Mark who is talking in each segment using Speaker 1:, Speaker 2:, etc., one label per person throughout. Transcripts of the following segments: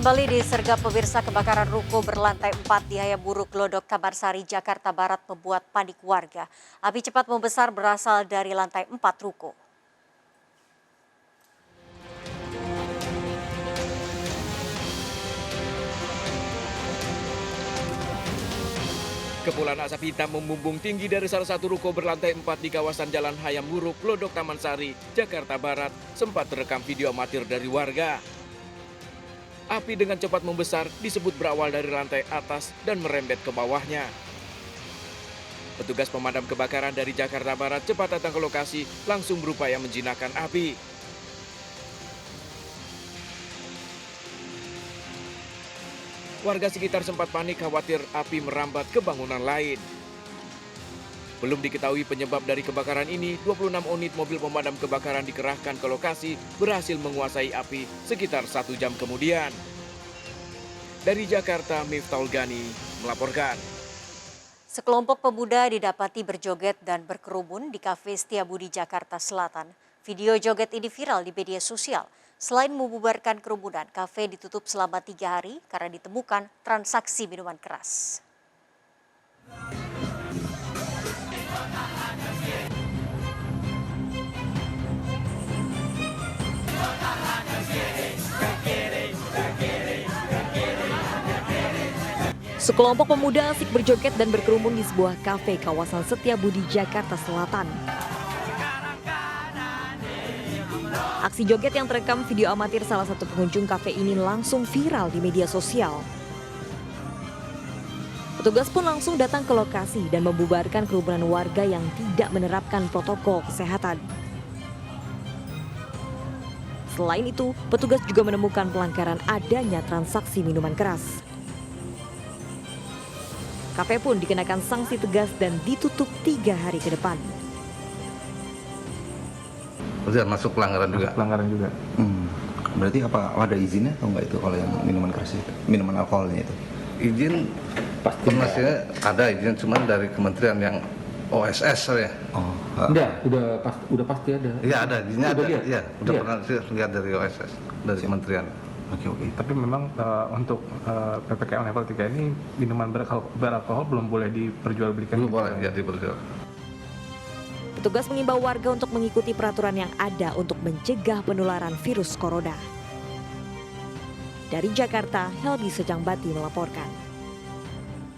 Speaker 1: Kembali disergap pemirsa, kebakaran ruko berlantai 4 di Hayamuruk, Glodok, Tabarsari, Jakarta Barat membuat panik warga. Api cepat membesar berasal dari lantai 4 ruko.
Speaker 2: Kepulan asap hitam membumbung tinggi dari salah satu ruko berlantai 4 di kawasan Jalan Hayamuruk, Glodok, Taman Sari, Jakarta Barat sempat terekam video amatir dari warga. Api dengan cepat membesar disebut berawal dari lantai atas dan merembet ke bawahnya. Petugas pemadam kebakaran dari Jakarta Barat cepat datang ke lokasi, langsung berupaya menjinakkan api. Warga sekitar sempat panik khawatir api merambat ke bangunan lain. Belum diketahui penyebab dari kebakaran ini, 26 unit mobil pemadam kebakaran dikerahkan ke lokasi berhasil menguasai api sekitar 1 jam kemudian. Dari Jakarta, Miftahul Gani melaporkan.
Speaker 1: Sekelompok pemuda didapati berjoget dan berkerumun di Kafe Setiabudi, Jakarta Selatan. Video joget ini viral di media sosial. Selain membubarkan kerumunan, kafe ditutup selama 3 hari karena ditemukan transaksi minuman keras. Sekelompok pemuda asik berjoget dan berkerumun di sebuah kafe kawasan Setiabudi, Jakarta Selatan. Aksi joget yang terekam video amatir salah satu pengunjung kafe ini langsung viral di media sosial. Petugas pun langsung datang ke lokasi dan membubarkan kerumunan warga yang tidak menerapkan protokol kesehatan. Selain itu, petugas juga menemukan pelanggaran adanya transaksi minuman keras. Kafe pun dikenakan sanksi tegas dan ditutup 3 hari ke depan.
Speaker 3: Masuk pelanggaran juga.
Speaker 4: Pelanggaran juga.
Speaker 5: Berarti apa ada izinnya atau enggak itu kalau yang minuman keras itu, minuman alkoholnya itu?
Speaker 3: Izin pasti ada izin, cuman dari kementerian yang OSS ya.
Speaker 5: Oh,
Speaker 4: Enggak, udah pasti ada.
Speaker 3: Iya ada izinnya, ada.
Speaker 4: Iya,
Speaker 3: Udah pernah lihat dari OSS, dari kementerian.
Speaker 5: Oke.
Speaker 4: Tapi memang untuk PPKM level 3 ini minuman beralkohol belum boleh diperjualbelikan.
Speaker 3: Belum boleh ya diperjual.
Speaker 1: Petugas mengimbau warga untuk mengikuti peraturan yang ada untuk mencegah penularan virus corona. Dari Jakarta, Helby Sejangbati melaporkan.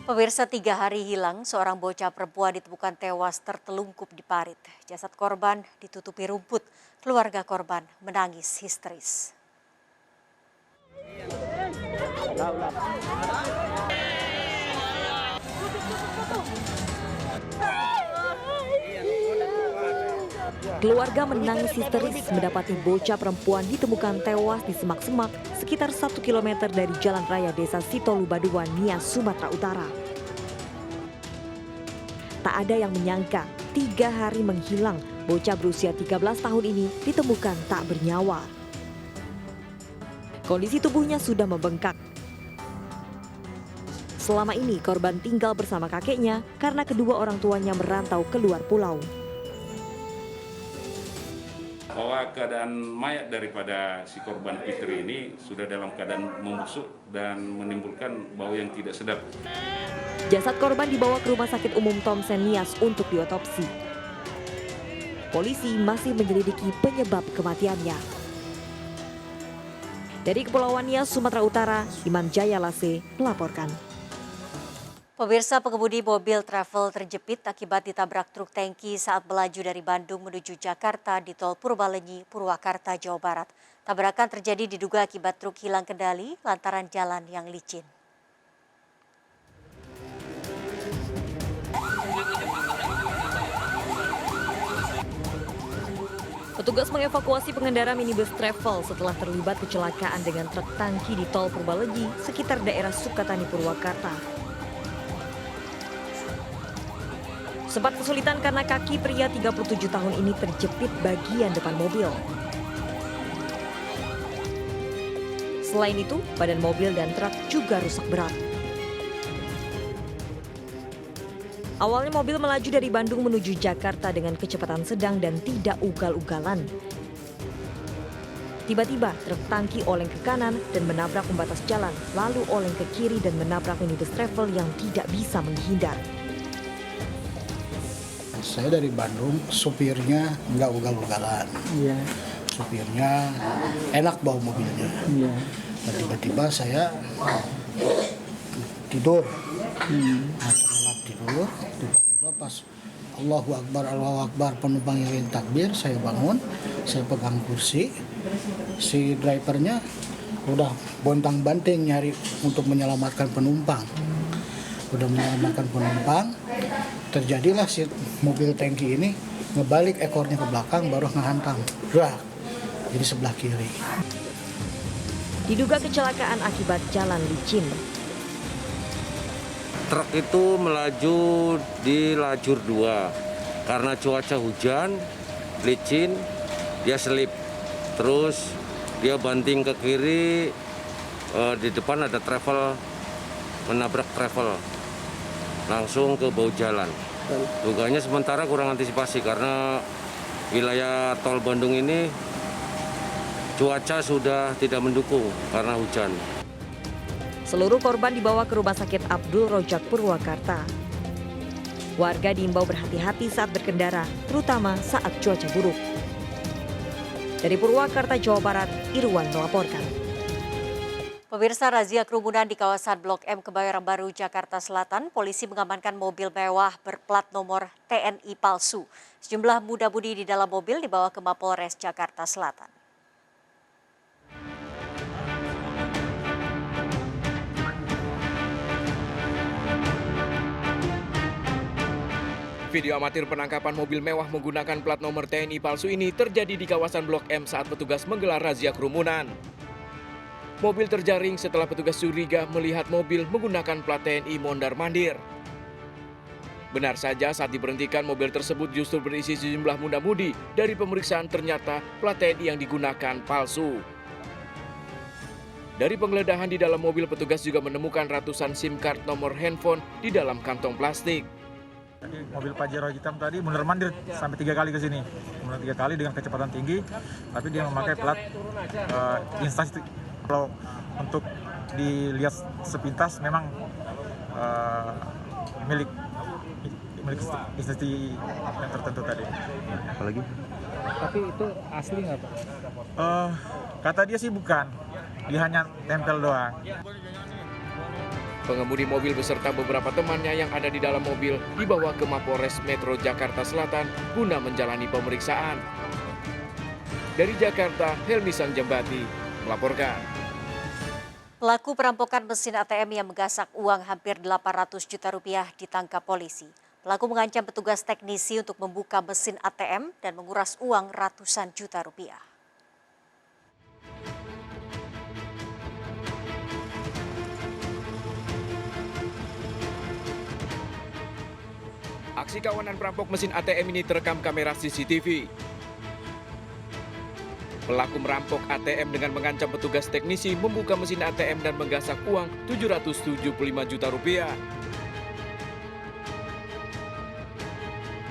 Speaker 1: Pemirsa, 3 hari hilang, seorang bocah perempuan ditemukan tewas tertelungkup di parit. Jasad korban ditutupi rumput. Keluarga korban menangis histeris. Keluarga menangis histeris mendapati bocah perempuan ditemukan tewas di semak-semak sekitar 1 km dari Jalan Raya Desa Sitolubaduan, Nias, Sumatera Utara. Tak ada yang menyangka 3 hari menghilang, bocah berusia 13 tahun ini ditemukan tak bernyawa. Kondisi tubuhnya sudah membengkak. Selama ini korban tinggal bersama kakeknya karena kedua orang tuanya merantau keluar pulau.
Speaker 6: Bahwa keadaan mayat daripada si korban Fitri ini sudah dalam keadaan membusuk dan menimbulkan bau yang tidak sedap.
Speaker 1: Jasad korban dibawa ke Rumah Sakit Umum Thomsen Nias untuk diotopsi. Polisi masih menyelidiki penyebab kematiannya. Dari Kepulauan Nias, Sumatera Utara, Imam Jaya Lase melaporkan. Pemirsa, pengemudi mobil travel terjepit akibat ditabrak truk tangki saat melaju dari Bandung menuju Jakarta di tol Purbalenyi, Purwakarta, Jawa Barat. Tabrakan terjadi diduga akibat truk hilang kendali lantaran jalan yang licin. Petugas mengevakuasi pengendara minibus travel setelah terlibat kecelakaan dengan truk tangki di tol Purbalenyi sekitar daerah Sukatani, Purwakarta. Sempat kesulitan karena kaki pria 37 tahun ini terjepit bagian depan mobil. Selain itu, badan mobil dan truk juga rusak berat. Awalnya mobil melaju dari Bandung menuju Jakarta dengan kecepatan sedang dan tidak ugal-ugalan. Tiba-tiba truk tangki oleng ke kanan dan menabrak pembatas jalan, lalu oleng ke kiri dan menabrak minibus travel yang tidak bisa menghindar.
Speaker 7: Saya dari Bandung, supirnya nggak ugal-ugalan.
Speaker 8: Iya.
Speaker 7: Supirnya enak bawa mobilnya.
Speaker 8: Iya.
Speaker 7: Dan tiba-tiba saya tidur. Terlelap tidur, tiba-tiba pas Allahu Akbar, penumpang yang takbir, saya bangun, saya pegang kursi, si drivernya udah bontang-banting nyari untuk menyelamatkan penumpang. Udah menyelamatkan penumpang, terjadilah si mobil tangki ini ngebalik ekornya ke belakang baru ngehantam. Jadi sebelah kiri.
Speaker 1: Diduga kecelakaan akibat jalan licin.
Speaker 9: Truk itu melaju di lajur 2 karena cuaca hujan, licin, dia selip. Terus dia banting ke kiri, di depan ada travel, menabrak travel, langsung ke bahu jalan. Duganya sementara kurang antisipasi karena wilayah tol Bandung ini cuaca sudah tidak mendukung karena hujan.
Speaker 1: Seluruh korban dibawa ke Rumah Sakit Abdul Rojak Purwakarta. Warga diimbau berhati-hati saat berkendara, terutama saat cuaca buruk. Dari Purwakarta, Jawa Barat, Irwan melaporkan. Pemirsa, razia kerumunan di kawasan Blok M Kebayoran Baru, Jakarta Selatan, polisi mengamankan mobil mewah berplat nomor TNI palsu. Sejumlah muda-mudi di dalam mobil dibawa ke Mapolres Jakarta Selatan.
Speaker 2: Video amatir penangkapan mobil mewah menggunakan plat nomor TNI palsu ini terjadi di kawasan Blok M saat petugas menggelar razia kerumunan. Mobil terjaring setelah petugas curiga melihat mobil menggunakan plat TNI mondar-mandir. Benar saja saat diberhentikan mobil tersebut justru berisi sejumlah muda-mudi. Dari pemeriksaan ternyata plat TNI yang digunakan palsu. Dari penggeledahan di dalam mobil, petugas juga menemukan ratusan SIM card nomor handphone di dalam kantong plastik.
Speaker 10: Tadi mobil Pajero hitam tadi mondar-mandir sampai 3 kali ke sini. Kemudian 3 kali dengan kecepatan tinggi, tapi dia memakai plat instansi. Kalau untuk dilihat sepintas memang milik instansi yang tertentu tadi.
Speaker 5: Apalagi?
Speaker 8: Tapi itu asli nggak, Pak?
Speaker 10: Kata dia sih bukan, dia hanya tempel doang.
Speaker 2: Pengemudi mobil beserta beberapa temannya yang ada di dalam mobil dibawa ke Mapolres Metro Jakarta Selatan guna menjalani pemeriksaan. Dari Jakarta, Helmi Sangjambati melaporkan.
Speaker 1: Pelaku perampokan mesin ATM yang menggasak uang hampir 800 juta rupiah ditangkap polisi. Pelaku mengancam petugas teknisi untuk membuka mesin ATM dan menguras uang ratusan juta rupiah.
Speaker 2: Aksi kawanan perampok mesin ATM ini terekam kamera CCTV. Pelaku merampok ATM dengan mengancam petugas teknisi membuka mesin ATM dan menggasak uang 775 juta rupiah.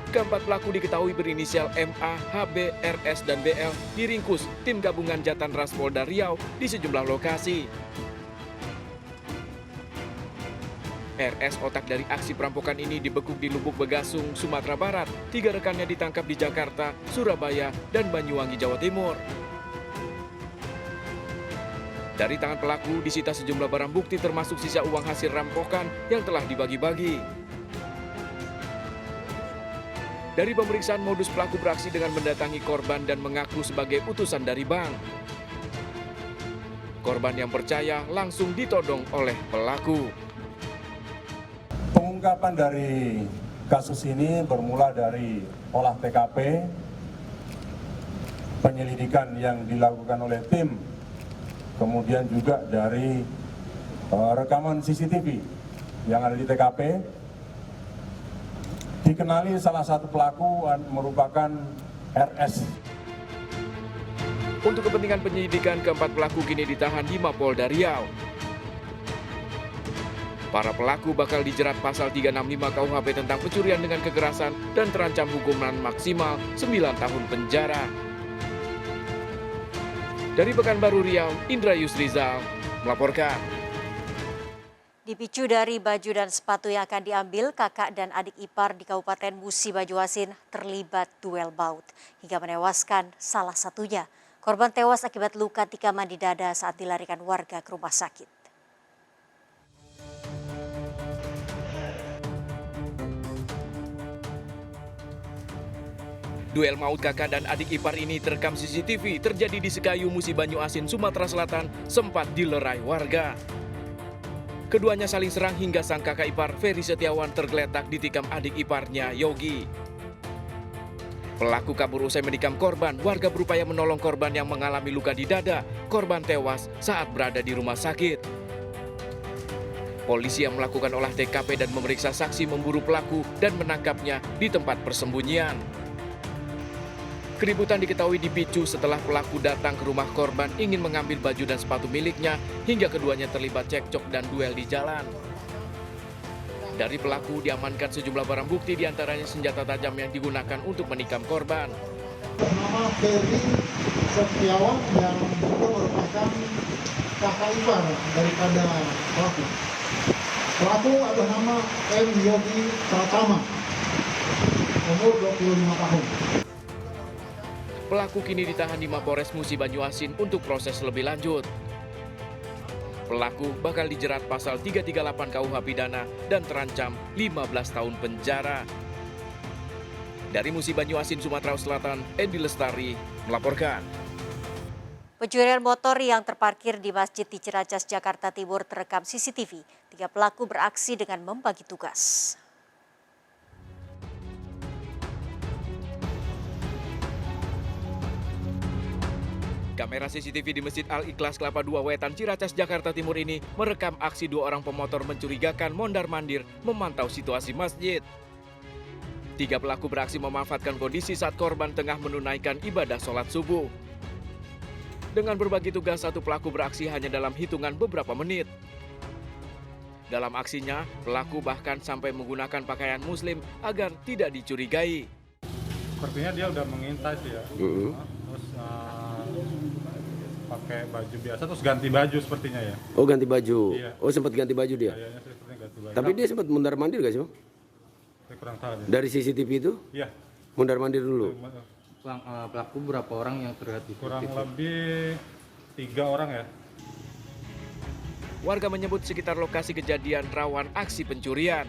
Speaker 2: Keempat pelaku diketahui berinisial MA, HB, RS, dan BL diringkus tim gabungan Jatan Ras Polda Riau di sejumlah lokasi. RS, otak dari aksi perampokan ini, dibekuk di Lubuk Begasung, Sumatera Barat. 3 rekannya ditangkap di Jakarta, Surabaya, dan Banyuwangi, Jawa Timur. Dari tangan pelaku disita sejumlah barang bukti termasuk sisa uang hasil rampokan yang telah dibagi-bagi. Dari pemeriksaan, modus pelaku beraksi dengan mendatangi korban dan mengaku sebagai utusan dari bank. Korban yang percaya langsung ditodong oleh pelaku.
Speaker 11: Pengungkapan dari kasus ini bermula dari olah TKP, penyelidikan yang dilakukan oleh tim, kemudian juga dari rekaman CCTV yang ada di TKP. Dikenali salah satu pelaku merupakan RS.
Speaker 2: Untuk kepentingan penyidikan, keempat pelaku kini ditahan di Mapolda Riau. Para pelaku bakal dijerat pasal 365 KUHP tentang pencurian dengan kekerasan dan terancam hukuman maksimal 9 tahun penjara. Dari Pekanbaru Riau, Indra Yusrizal melaporkan.
Speaker 1: Dipicu dari baju dan sepatu yang akan diambil, kakak dan adik ipar di Kabupaten Musi Banyuasin terlibat duel baut hingga menewaskan salah satunya. Korban tewas akibat luka tikaman di dada saat dilarikan warga ke rumah sakit.
Speaker 2: Duel maut kakak dan adik ipar ini terekam CCTV terjadi di Sekayu, Musi Banyuasin, Sumatera Selatan, sempat dilerai warga. Keduanya saling serang hingga sang kakak ipar Ferry Setiawan tergeletak ditikam adik iparnya Yogi. Pelaku kabur usai menikam korban. Warga berupaya menolong korban yang mengalami luka di dada. Korban tewas saat berada di rumah sakit. Polisi yang melakukan olah TKP dan memeriksa saksi memburu pelaku dan menangkapnya di tempat persembunyian. Keributan diketahui dipicu setelah pelaku datang ke rumah korban ingin mengambil baju dan sepatu miliknya hingga keduanya terlibat cekcok dan duel di jalan. Dari pelaku diamankan sejumlah barang bukti diantaranya senjata tajam yang digunakan untuk menikam korban.
Speaker 12: Nama Ferry Setiawan yang juga merupakan kakak ipar daripada pelaku. Pelaku adalah nama M. Yogi Pratama, umur 25 tahun.
Speaker 2: Pelaku kini ditahan di Mapores Musi Banyuasin untuk proses lebih lanjut. Pelaku bakal dijerat pasal 338 KUH Pidana dan terancam 15 tahun penjara. Dari Musi Banyuasin, Sumatera Selatan, Endi Lestari melaporkan.
Speaker 1: Pencurian motor yang terparkir di Masjid di Ciracas, Jakarta Timur terekam CCTV. 3 pelaku beraksi dengan membagi tugas.
Speaker 2: Kamera CCTV di Masjid Al-Ikhlas Kelapa II Wetan, Ciracas, Jakarta Timur ini merekam aksi 2 orang pemotor mencurigakan mondar-mandir memantau situasi masjid. 3 pelaku beraksi memanfaatkan kondisi saat korban tengah menunaikan ibadah sholat subuh. Dengan berbagi tugas, 1 pelaku beraksi hanya dalam hitungan beberapa menit. Dalam aksinya, pelaku bahkan sampai menggunakan pakaian muslim agar tidak dicurigai.
Speaker 4: Sepertinya dia udah mengintai sih ya. Terus pakai baju biasa terus ganti baju sepertinya ya.
Speaker 9: Oh, ganti baju.
Speaker 4: Iya.
Speaker 9: Oh, sempat ganti baju dia.
Speaker 4: Kayaknya sih sepertinya ganti baju.
Speaker 9: Tapi dia sempat mondar-mandir gak sih, Bang?
Speaker 4: Saya kurang tahu ya.
Speaker 9: Dari CCTV itu?
Speaker 4: Iya.
Speaker 9: Mondar-mandir dulu.
Speaker 8: Pelaku berapa orang yang terlihat di
Speaker 4: Kurang lebih 3 orang ya.
Speaker 2: Warga menyebut sekitar lokasi kejadian rawan aksi pencurian.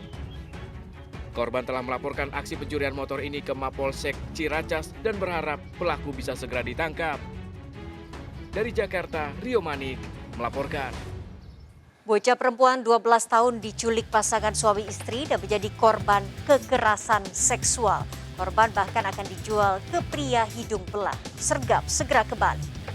Speaker 2: Korban telah melaporkan aksi pencurian motor ini ke Mapolsek Ciracas dan berharap pelaku bisa segera ditangkap. Dari Jakarta, Rio Manik melaporkan.
Speaker 1: Bocah perempuan 12 tahun diculik pasangan suami istri dan menjadi korban kekerasan seksual. Korban bahkan akan dijual ke pria hidung belang. Sergap segera kembali.